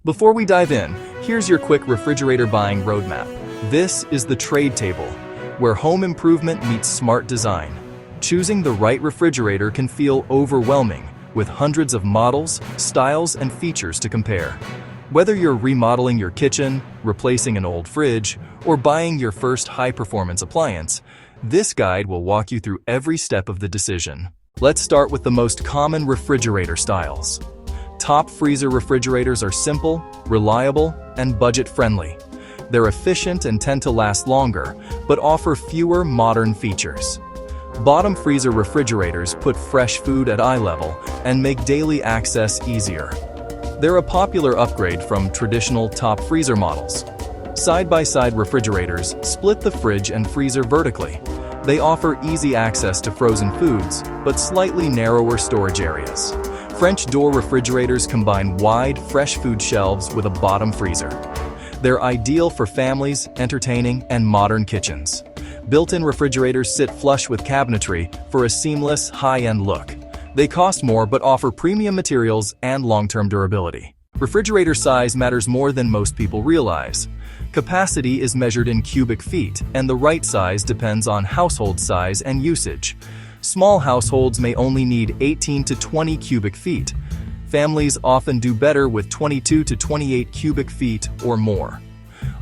Before we dive in, here's your quick refrigerator buying roadmap. This is the trade table, where home improvement meets smart design. Choosing the right refrigerator can feel overwhelming, with hundreds of models, styles, and features to compare. Whether you're remodeling your kitchen, replacing an old fridge, or buying your first high-performance appliance, this guide will walk you through every step of the decision. Let's start with the most common refrigerator styles. Top freezer refrigerators are simple, reliable, and budget-friendly. They're efficient and tend to last longer, but offer fewer modern features. Bottom freezer refrigerators put fresh food at eye level and make daily access easier. They're a popular upgrade from traditional top freezer models. Side-by-side refrigerators split the fridge and freezer vertically. They offer easy access to frozen foods, but slightly narrower storage areas. French door refrigerators combine wide, fresh food shelves with a bottom freezer. They're ideal for families, entertaining, and modern kitchens. Built-in refrigerators sit flush with cabinetry for a seamless, high-end look. They cost more but offer premium materials and long-term durability. Refrigerator size matters more than most people realize. Capacity is measured in cubic feet, and the right size depends on household size and usage. Small households may only need 18 to 20 cubic feet. Families often do better with 22 to 28 cubic feet or more.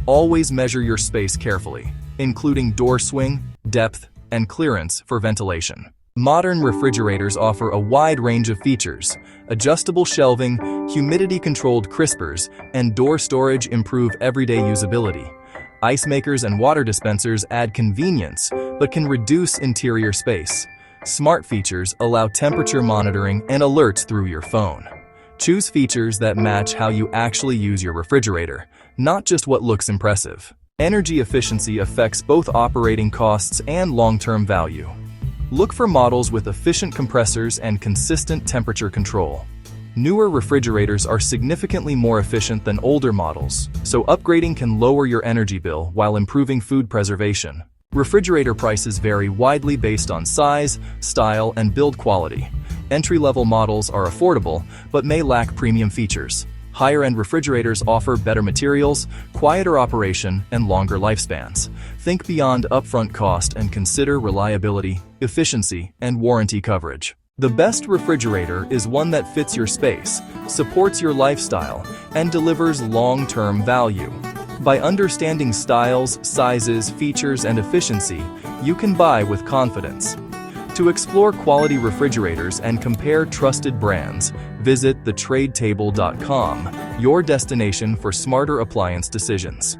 Always measure your space carefully, including door swing, depth, and clearance for ventilation. Modern refrigerators offer a wide range of features. Adjustable shelving, humidity-controlled crispers, and door storage improve everyday usability. Ice makers and water dispensers add convenience, but can reduce interior space. Smart features allow temperature monitoring and alerts through your phone. Choose features that match how you actually use your refrigerator, not just what looks impressive. Energy efficiency affects both operating costs and long-term value. Look for models with efficient compressors and consistent temperature control. Newer refrigerators are significantly more efficient than older models, so upgrading can lower your energy bill while improving food preservation. Refrigerator prices vary widely based on size, style, and build quality. Entry-level models are affordable, but may lack premium features. Higher-end refrigerators offer better materials, quieter operation, and longer lifespans. Think beyond upfront cost and consider reliability, efficiency, and warranty coverage. The best refrigerator is one that fits your space, supports your lifestyle, and delivers long-term value. By understanding styles, sizes, features, and efficiency, you can buy with confidence. To explore quality refrigerators and compare trusted brands, visit thetradetable.com, your destination for smarter appliance decisions.